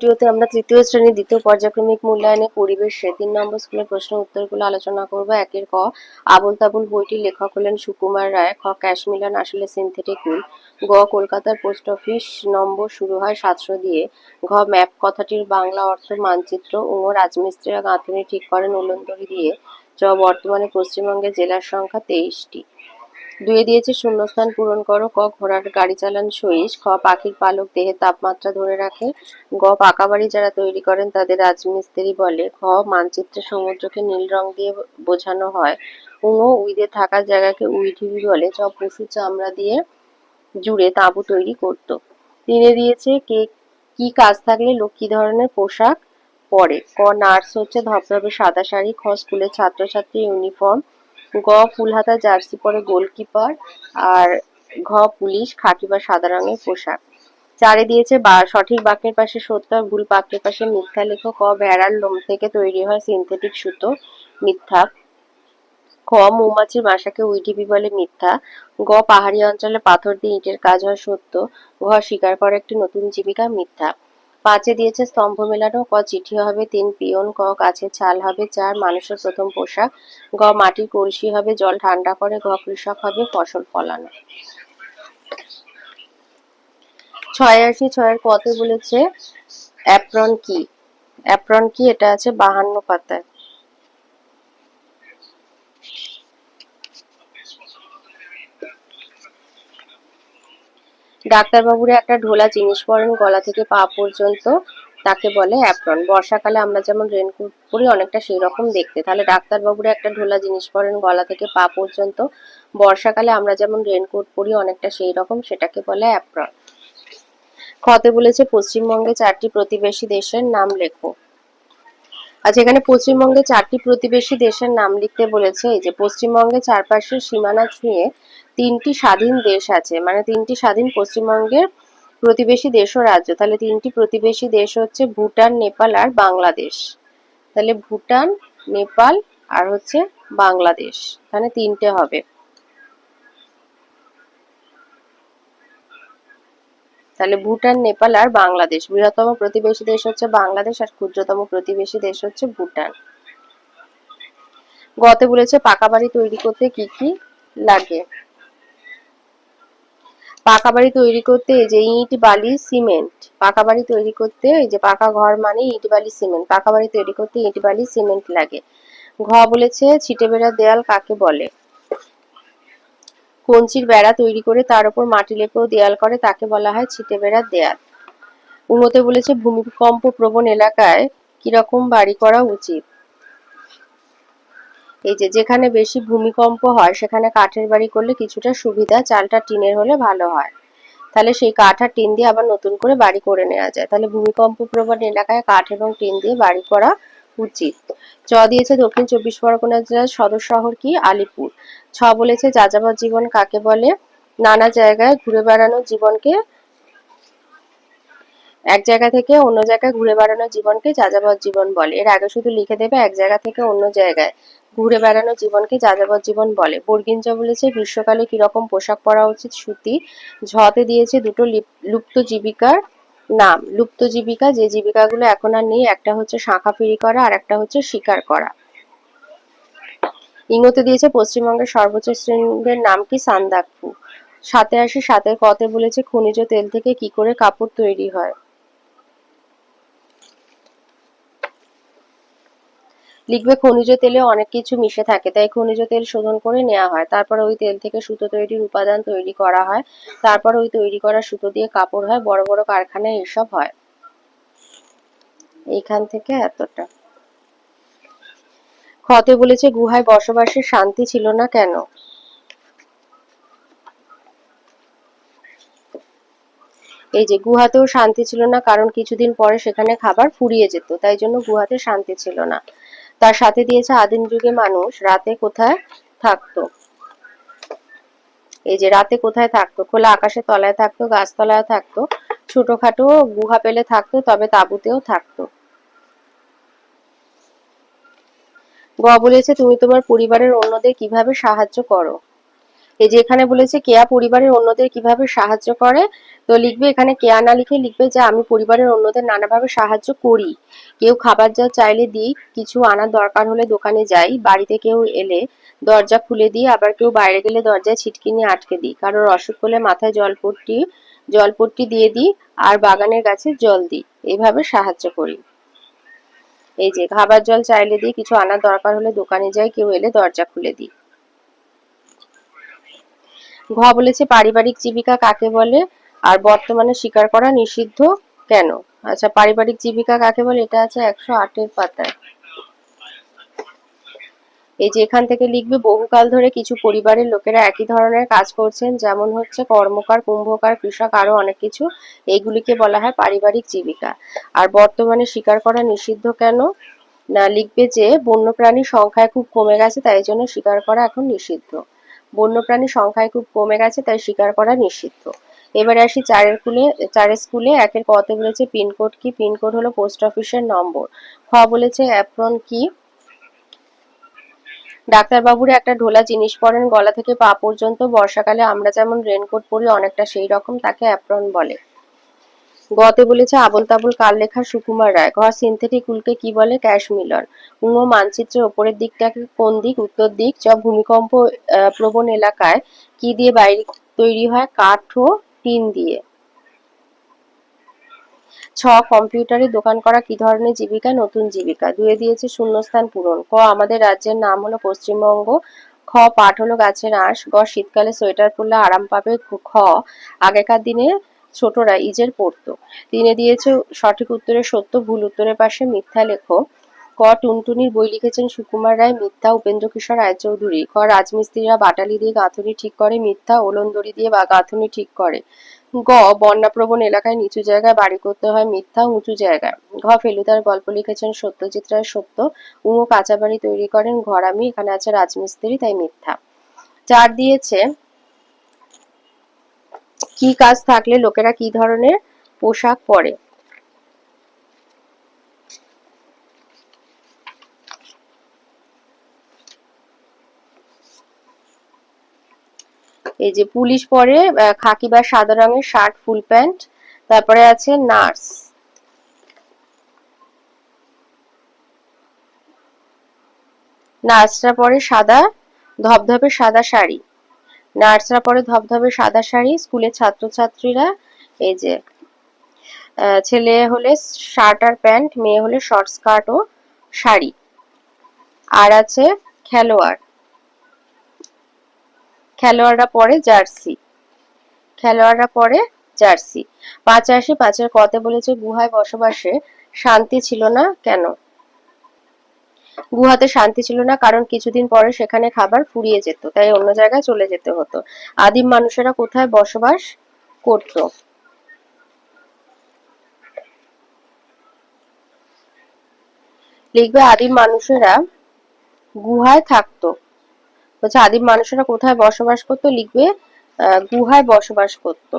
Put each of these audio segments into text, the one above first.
ভিডিওতে আমরা তৃতীয় শ্রেণীর দ্বিতীয় পর্যায়ক্রমিক মূল্যায়নে পরিবেশে ৩ নম্বর স্কুলের প্রশ্ন উত্তরগুলো আলোচনা করব। একের ক, আবোল তাবোল বইটির লেখক হলেন সুকুমার রায়। খ, ক্যাশমিলান আসলে সিনথেটিক উল। গ, কলকাতার পোস্ট অফিস নম্বর শুরু হয় ৭০০ দিয়ে। ঘ, ম্যাপ কথাটির বাংলা অর্থ মানচিত্র। ঙ, রাজমিস্ত্রিরা গাঁথুনি ঠিক করেন উলনদড়ি দিয়ে। চ, বর্তমানে পশ্চিমবঙ্গের জেলার সংখ্যা ২৩টি। ২ দিয়েছে শূন্যস্থান পূরণ করো। ক, ঘোড়ার গাড়ি চালান সহিস। খ, পাখির পালক দেহের তাপমাত্রা ধরে রাখে। গ, পাকা বাড়ি যারা তৈরি করেন তাদের রাজমিস্ত্রি বলে। খ, মানচিত্রে সমুদ্রকে নীল রং দিয়ে বোঝানো হয়। ঙ, উইদের থাকার জায়গাকে উইঢিবি বলে। চ, পশুর চামড়া দিয়ে জুড়ে তাঁবু তৈরি করত। ৩ দিয়েছে কি কাজ থাকলে লোক কি ধরনের পোশাক পরে। ক, নার্স হচ্ছে ধবধবে সাদা শাড়ি। খ, স্কুলের ছাত্রছাত্রী ইউনিফর্ম। গ, ফুলহাতা জার্সি পরে গোলকিপার। আর ঘ, পুলিশ খাকি বা সাদা রঙের পোশাক। ৪ দিয়েছে সঠিক বাক্যের পাশে সত্য আর ভুল বাক্যের পাশে মিথ্যা লেখো। ক, ভেড়ার লোম থেকে তৈরি হয় সিনথেটিক সুতো, মিথ্যা। খ, মৌমাছির বাসাকে উইডিবি বলে, মিথ্যা। গ, পাহাড়ি অঞ্চলে পাথর দিয়ে ইটের কাজ হয়, সত্য। ঘ, শিকার করা একটি নতুন জীবিকা, মিথ্যা। ৫ দিয়েছে স্তম্ভ মেলানো। ক, চিঠি হবে ৩ পিয়ন। ক, গাছের ছাল হবে ৪ মানুষের প্রথম পোশাক। গ, মাটির কলসি হবে জল ঠান্ডা করে। ঘ, কৃষক হবে ফসল ফলানো। ৮৬ ছয়ের কতে বলেছে অ্যাপ্রন কি। অ্যাপ্রন কি, এটা আছে ৫২ পাতায়। ডাক্তারবাবুরা একটা ঢোলা জিনিস পরেন গলা থেকে পা পর্যন্ত, তাকে বলে অ্যাপ্রন। বর্ষাকালে আমরা যেমন রেনকোট পরি অনেকটা সেই রকম দেখতে। তাহলে ডাক্তারবাবুরা একটা ঢোলা জিনিস পরেন গলা থেকে পা পর্যন্ত, বর্ষাকালে আমরা যেমন রেনকোট পরি অনেকটা সেই রকম, সেটাকে বলে অ্যাপ্রন। খতে বলেছে পশ্চিমবঙ্গে ৪টি প্রতিবেশী দেশের নাম লেখো। আচ্ছা, এখানে পশ্চিমবঙ্গে ৪টি প্রতিবেশী দেশের নাম লিখতে বলেছে। এই যে পশ্চিমবঙ্গের চারপাশের সীমানা ছুঁয়ে ৩টি স্বাধীন দেশ আছে, মানে ৩টি স্বাধীন পশ্চিমবঙ্গের প্রতিবেশী দেশ ও রাজ্য। তাহলে ৩টি প্রতিবেশী দেশ হচ্ছে ভুটান, নেপাল আর বাংলাদেশ। তাহলে ভুটান, নেপাল আর হচ্ছে বাংলাদেশ, এখানে ৩টে হবে। তাহলে ভুটান, নেপাল আর বাংলাদেশ। বৃহত্তম প্রতিবেশী দেশ হচ্ছে বাংলাদেশ আর ক্ষুদ্রতম প্রতিবেশী দেশ হচ্ছে ভুটান। গতে বলেছে পাকা বাড়ি তৈরি করতে কি কি লাগে। পাকা বাড়ি তৈরি করতে এই যে ইট, বালি, সিমেন্ট। পাকা বাড়ি তৈরি করতে এই যে পাকা ঘর মানে ইট, বালি, সিমেন্ট। পাকা বাড়ি তৈরি করতে ইট, বালি, সিমেন্ট লাগে। ঘ বলেছে ছিটে বেড়া দেয়াল কাকে বলে। কঞ্চির বেড়া তৈরি করে তার উপর মাটি লেপেও দেয়াল করে, তাকে বলা হয় ছিটে বেড়া দেয়াল। উন্নতে বলেছে ভূমিকম্প প্রবণ এলাকায় কিরকম বাড়ি করা উচিত। এই যে যেখানে বেশি ভূমিকম্প হয় সেখানে কাঠের বাড়ি করলে কিছুটা সুবিধা, চালটা টিনের হলে ভালো হয়। তাহলে সেই কাঠ আর টিন দিয়ে আবার নতুন করে বাড়ি করে নেওয়া যায়। তাহলে ভূমিকম্প প্রবণ এলাকায় কাঠ এবং টিন দিয়ে বাড়ি করা উচিত। চ দিয়েছে দক্ষিণ ২৪ পরগনা জেলার সদর শহর কি, আলিপুর। ছ বলেছে যাযাবর জীবন কাকে বলে। নানা জায়গায় ঘুরে বেড়ানো জীবনকে, এক জায়গা থেকে অন্য জায়গায় ঘুরে বেড়ানো জীবনকে যাযাবর জীবন বলে। এর আগে শুধু লিখে দেবে এক জায়গা থেকে অন্য জায়গায় ঘুরে বেড়ানো জীবনকে যাযাবর জীবন বলে। বর্গিন জ বলেছে গ্রীষ্মকালে কিরকম পোশাক পরা উচিত, সুতি। ঝতে দিয়েছে দুটো লুপ্ত জীবিকার নাম। লুপ্ত জীবিকা যে জীবিকাগুলো এখন আর নেই, একটা হচ্ছে শাঁখা ফেরি করা আর একটা হচ্ছে শিকার করা। ইংতে দিয়েছে পশ্চিমবঙ্গের সর্বোচ্চ শৃঙ্গের নাম কি, সান্দাকফু। ৮৭ ৭এর কতে বলেছে খনিজ তেল থেকে কি করে কাপড় তৈরি হয়। লিখবে খনিজ তেলে অনেক কিছু মিশে থাকে, তাই খনিজ তেল শোধন করে নেওয়া হয়। তারপর ওই তেল থেকে সুতো তৈরির উপাদান তৈরি করা হয়। তারপর ওই তৈরি করা সুতো দিয়ে কাপড় হয়। বড় বড় কারখানায় এসব হয়। এইখান থেকে এতটা। খতে বলেছে গুহায় বসবাসের শান্তি ছিল না কেন। এই যে গুহাতেও শান্তি ছিল না কারণ কিছুদিন পরে সেখানে খাবার ফুরিয়ে যেত, তাই জন্য গুহাতে শান্তি ছিল না। তার সাথে দিয়েছে আদিম যুগে মানুষ রাতে কোথায় থাকতো। এই যে রাতে কোথায় থাকতো, খোলা আকাশের তলায় থাকতো, গাছতলায় থাকতো, ছোটখাটো গুহা পেলে থাকতো, তবে তাঁবুতেও থাকতো। গ বলেছে তুমি তোমার পরিবারের অন্যদের কিভাবে সাহায্য করো। এই যে এখানে বলেছে কেয়া পরিবারের অন্যদের কিভাবে সাহায্য করে, তো লিখবে এখানে কেয়া না লিখে লিখবে যে আমি পরিবারের অন্যদের নানাভাবে সাহায্য করি। কেউ খাবার যা চাইলে দিই, কিছু আনার দরকার হলে দোকানে যাই, বাড়িতে কেউ এলে দরজা খুলে দিই, আবার কেউ বাইরে গেলে দরজায় ছিটকে নিয়ে আটকে দিই, কারোর অসুখ হলে মাথায় জলপট্টি দিয়ে দিই, আর বাগানের গাছে জল দিই, এইভাবে সাহায্য করি। এই যে খাবার জল চাইলে দিই, কিছু আনার দরকার হলে দোকানে যাই, কেউ এলে দরজা খুলে দিই। ঘ বলেছে পারিবারিক জীবিকা কাকে বলে আর বর্তমানে স্বীকার করা নিষিদ্ধ কেন। আচ্ছা, পারিবারিক জীবিকা কাকে বলে, এটা আছে 108-এর পাতায়। এই যে এখান থেকে লিখবে বহুকাল ধরে কিছু পরিবারের লোকেরা একই ধরনের কাজ করছেন, যেমন হচ্ছে কর্মকার, কুম্ভকার, কৃষক, আরো অনেক কিছু, এইগুলিকে বলা হয় পারিবারিক জীবিকা। আর বর্তমানে স্বীকার করা নিষিদ্ধ কেন, না লিখবে যে বন্যপ্রাণীর সংখ্যা খুব কমে গেছে, তাই জন্য শিকার করা এখন নিষিদ্ধ। বন্যপ্রাণীর সংখ্যায় খুব কমে গেছে, তাই শিকার করা নিষিদ্ধ। এবারে আসি চারের স্কুলে। একের কতে বলেছে পিনকোড কি, পিনকোড হলো পোস্ট অফিসের নম্বর। খ বলেছে অ্যাপ্রন কি, ডাক্তারবাবুরা একটা ঢোলা জিনিস পরেন গলা থেকে পা পর্যন্ত, বর্ষাকালে আমরা যেমন রেনকোট পরি অনেকটা সেই রকম, তাকে অ্যাপ্রন বলে। গতে বলেছে আবোল তাবোল কার লেখা, সুকুমার রায়। ঘ সিনথেটিক উলকে কি বলে, ক্যাশ মিলন। মানচিত্রের ওপরের দিকটাকে কোন দিক, উত্তর দিক। ভূমিকম্প প্রবণ এলাকায় কি দিয়ে বাড়ি তৈরি হয়, কাঠ ও টিন দিয়ে। কম্পিউটারে দোকান করা কি ধরনের জীবিকা, নতুন জীবিকা। দুয়ে দিয়েছে শূন্যস্থান পূরণ। ক আমাদের রাজ্যের নাম হলো পশ্চিমবঙ্গ। খ পাট হলো গাছের আঁশ। গ শীতকালে সোয়েটার পরলে আরাম পাবে। খ আগেকার দিনে ছোটরা ইজের পরতো। তিনে দিয়েছে সঠিক উত্তরের সত্য, ভুল উত্তরের পাশে মিথ্যা লেখো। ক টুনটুনির বই লিখেছেন সুকুমার রায়, মিথ্যা। উপেন্দ্র কিশোর রায়চৌধুরী। খ রাজমিস্ত্রিরা বাটালি দিয়ে গাঁথুনি ঠিক করে, মিথ্যা। ওলন দড়ি দিয়ে গাঁথুনি ঠিক করে। গ বন্যাপ্রবণ এলাকায় নিচু জায়গায় বাড়ি করতে হয়, মিথ্যা। উঁচু জায়গায়। ঘ ফেলুদার গল্প লিখেছেন সত্যজিৎ রায়, সত্য। কাঁচা বাড়ি তৈরি করেন ঘরামি, এখানে আছে রাজমিস্ত্রি, তাই মিথ্যা। চার দিয়েছে কি কাজ থাকলে লোকেরা কি ধরনের পোশাক পরে। এই যে পুলিশ পরে খাকি বা সাদা রঙের শার্ট, ফুল প্যান্ট। তারপরে আছে নার্স, নার্সরা পরে সাদা ধবধবে সাদা শাড়ি। নার্সরা পরে ধবধবে সাদা শাড়ি। স্কুলের ছাত্রছাত্রীরা এই যে ছেলে হলে শার্ট আর প্যান্ট, মেয়ে হলে শর্ট স্কার্ট ও শাড়ি। আর আছে খেলোয়াড়, খেলোয়াড়রা পরে জার্সি, খেলোয়াড়রা পরে জার্সি। পাঁচে আসি। পাঁচের কতে বলেছে গুহায় বসবাসে শান্তি ছিল না কেন। গুহাতে শান্তি ছিল না কারণ কিছুদিন পরে সেখানে খাবার ফুরিয়ে যেত, তাই অন্য জায়গায় চলে যেতে হতো। আদিম মানুষেরা কোথায় বসবাস করত, লিখবে আদিম মানুষেরা গুহায় থাকতো। বলছে আদিম মানুষেরা কোথায় বসবাস করতো, লিখবে গুহায় বসবাস করতো।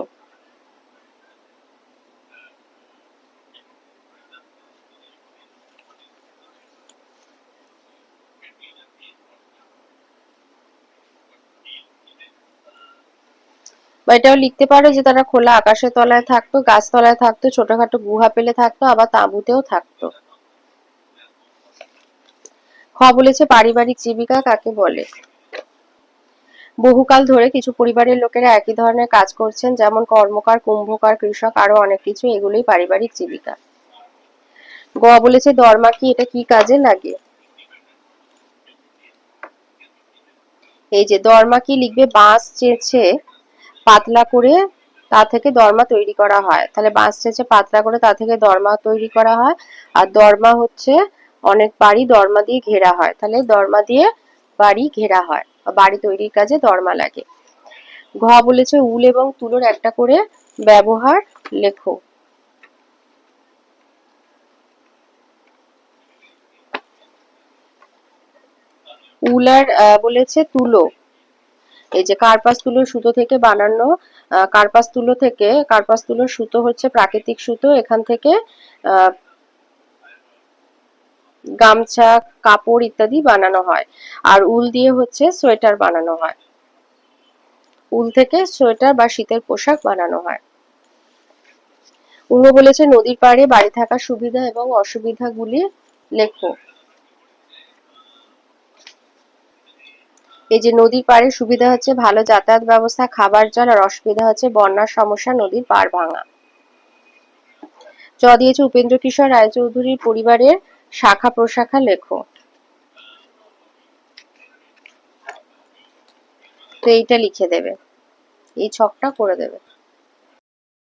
বা এটাও লিখতে পারো যে তারা খোলা আকাশের তলায় থাকতো, গাছতলায় থাকতো, ছোটখাটো গুহা পেলে থাকতো, আবার তাঁবুতেও থাকতো। খ বলেছে পারিবারিক জীবিকা কাকে বলে। বহুকাল ধরে কিছু পরিবারের লোকেরা একই ধরনের কাজ করছেন, যেমন কর্মকার, কুম্ভকার, কৃষক, আরো অনেক কিছু, এগুলোই পারিবারিক জীবিকা। গ বলেছে দরমা কি, এটা কি কাজে লাগে। এই যে দরমা কি, লিখবে বাঁশ চেঁচে পাতলা করে তা থেকে দরমা তৈরি করা হয়, তাহলে বাঁশ চেঁচে পাতলা করে তা থেকে দরমা তৈরি করা হয়। আর দরমা হচ্ছে অনেক বাড়ি দরমা দিয়ে ঘেরা হয়, তাহলে দরমা দিয়ে বাড়ি ঘেরা হয়, বাড়ি তৈরির কাজে দরমা লাগে। ঘ বলেছে উল এবং তুলোর একটা করে ব্যবহার লেখো। উল আর বলেছে তুলো। এই যে কার্পাস তুলোর সুতো থেকে বানানো, কার্পাস তুলোর সুতো হচ্ছে প্রাকৃতিক সুতো, এখান থেকে গামছা, কাপড় ইত্যাদি বানানো হয়। আর উল দিয়ে হচ্ছে সোয়েটার বানানো হয়। উল থেকে সোয়েটার বা শীতের পোশাক বানানো হয়। উমা বলেছে নদীর পাড়ে বাড়ি থাকার সুবিধা এবং অসুবিধাগুলি লেখো। এই যে নদীর পাড়ের সুবিধা হচ্ছে ভালো যাতায়াত ব্যবস্থা, খাবার জল, আর অসুবিধা হচ্ছে বন্যার সমস্যা, নদীর পাড় ভাঙা। চ দিয়েছে উপেন্দ্র কিশোর রায়চৌধুরীর পরিবারের শাখা প্রশাখা লেখো। তো এইটা লিখে দেবে, এই ছকটা করে দেবে।